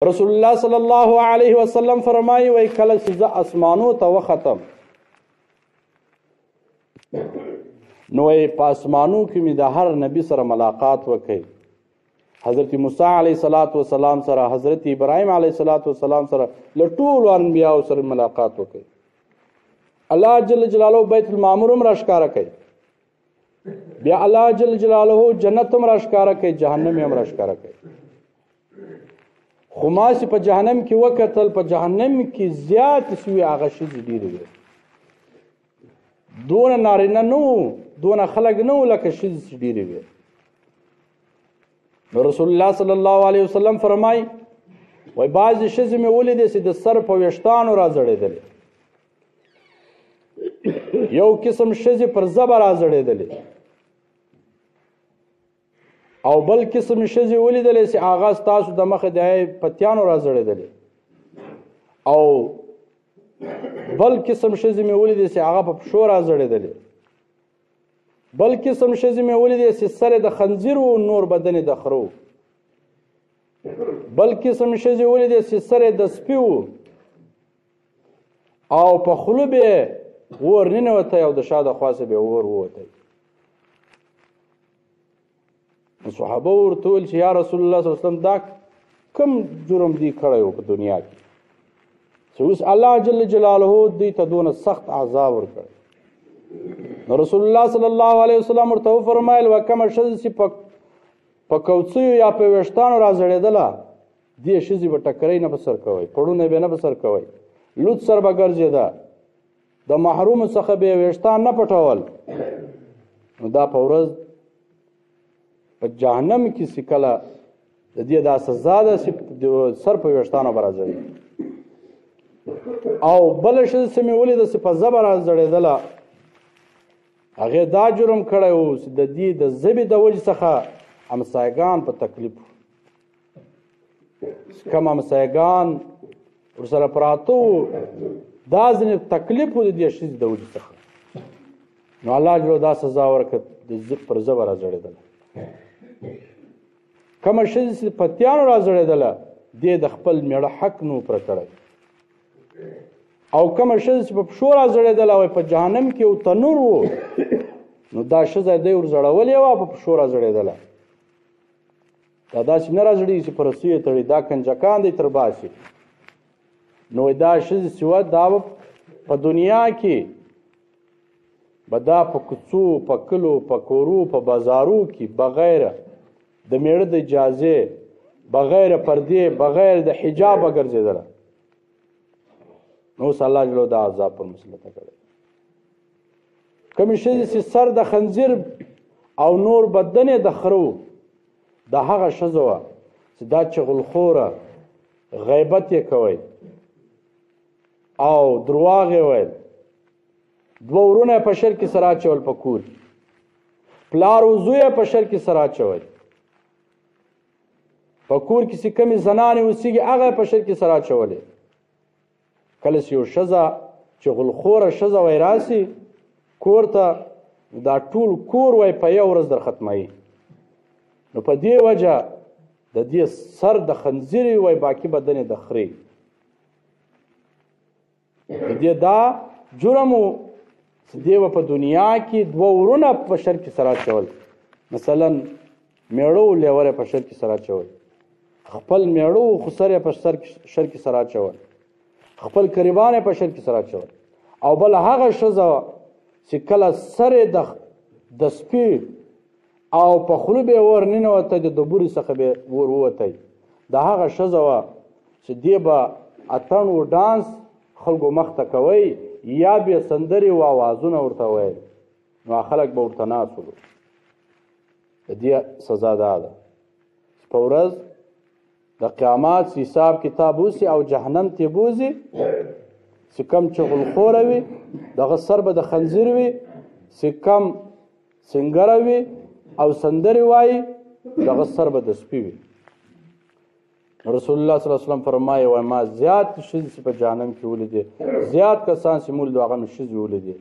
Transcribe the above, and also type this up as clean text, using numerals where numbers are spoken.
رسول الله صلی الله علیه وسلم فرمایي وای کله چې زه اسمانو ته وختم نو په اسمانو کې مې د هر نبی سره ملاقات وکړي، حضرت موسی علیه السلام سره، حضرت ابراهیم علیه السلام سره، له ټولو انبیاو سره ملاقات وکړي. الله جل جلاله بیت المعمور هم راښکاره کوي، بیا الله جل جلاله جنت هم راښکاره کوي، جهنم هم راښکاره کوي. خو ما چې په جهنم کې وکتل، په جهنم کې زیات سوي هغه ښځې ډېرې وې، دونه نارینه نه وو، دونه خلک نه وو لکه ښځې چې ډېرې وې. نو رسول الله صلی الله علیه وسلم فرمایي وای بعضې ښځې مې ولیدې چې د سر په ویښتانو راځړېدلې، یو قسم ښځې پر زبه راځړېدلې، او بل قسم ښځې ولیدلې چې هغه ستاسو د مخې د پتیانو راځړېدلې، او بل قسم ښځې مې ولیدې چې هغه په پښو راځړېدلې، بل قسم ښځې مې ولیدې چې سر د خنزیر و نور بدن د خرو، بل قسم ښځې ولیدې چې سر د سپي و او په خوله به اور ننوتی او د شا د خوا به اور ووتی. صحابه ورته وویل چې یا رسول الله صلی الله علیه وسلم دا کوم جرم دی کړی و په دنیا کې چې اوس الله جل جلاله دوی ته دونه سخت عذاب ورکړی؟ نو رسول الله صلی الله علیه وسلم ورته وفرمایل وکمه ښځه چې په کوڅیو یا په ویښتانو راځړېدله دې ښځې به ټکرۍ نه په سر کوئ، پړونه به نه په سر کوئ، لوڅ سر به ګرځېده، د محرومو څخه به یې ویښتان نه پټول. نو دا په ورځ په جهنم کې چې کله د دې دا سزا ده چې سر په ویښتانو به راځړي. او بله ښځه چې مې ولیده چې په ژبه راځړېدله، هغې دا جرم کړی و چې د دې د ژبې د وجې څخه همسایګان په تکلیف وو، کم همسایګان ورسره پراته وو، دا ځینې تکلیف و د دې ښځې د وجې څخه. نو الله جل دا سزا ورکړه پر ژبه راځړېدله. کومه ښځې چې پتیانو راځړېدله دې د خپل میړه حق نو پوره کړی، او کومه ښځه چې په پښو راځړېدله وایي په جهنم کې یو تنور و، نو دا ښځه دی ورځړولې وه په پښو راځړېدله. دا داسې نه راځړېږي چې په رسۍ یې تړي، دا کنجکان دی تر باسي. نو دا ښځې چې وه دا په دنیا کې به دا په کوڅو، په کلو، په کورو، په بازارو کې بغیر د میړه د اجازې، بغیر پردې، بغیر د حجاب ګرځېدله. نو اوس الله جل دا عذاب پر مسلطه کړی. کومې ښځې چې سر د خنزیر او نور بدن یې د خرو، دا هغه ښځه وه چې دا چغلخوره، غیبت یې کوئ او درواغ یې ویل، دوه ورونه یې په شر کې سره اچول په کور کې، پلار و زوی یې په شر کې سره اچوئ، په کور کې چې کومې زنانې اوسېږي هغه یې په شر کې سره اچولې. کله چې یو ښځه چغلخوره ښځه وی راسي کور ته، دا ټول کور وی په یو ورځ در ختموي. نو په دې وجه د دې سر د خنزیرې وی باقي بدن یې د خرې. د دې دا جرم و چې دې به په دنیا کې دوه ورونه په شر کې سره اچول، مثلا میړه و لیور یې په شر کې سره اچول، خپل میړه و خو سر یې په شر کې سره اچول، خپل قریبان یې په شر کې سره اچول. او بل هغه ښځه چې کله سر یې د سپي او په خوله به یې ور ننوتی، د دبورې څخه به ور ووتی، دا هغه ښځه وه چې دې به اتڼ و ډانس خلکو مخ ته کوئ، یا به سندرې و اوازونه ورته ویل، نو خلک به ورته ناست ولو. د دې سزا دا ده چې په ورځ د قیامت حساب کتاب وسي او جهنم ته بوزي، چې کم چغلخوره وي دغه سر به د خنزیر وي، چې کم سنګره وي او سندرې وایي دغه سر به د سپي وي. رسول الله صلی الله علیه وسلم فرمایي وایي ما زیات ښځې چې په جهنم کې ولیدې، زیات کسان چې مو لیدو هغه مې ښځې ولیدې.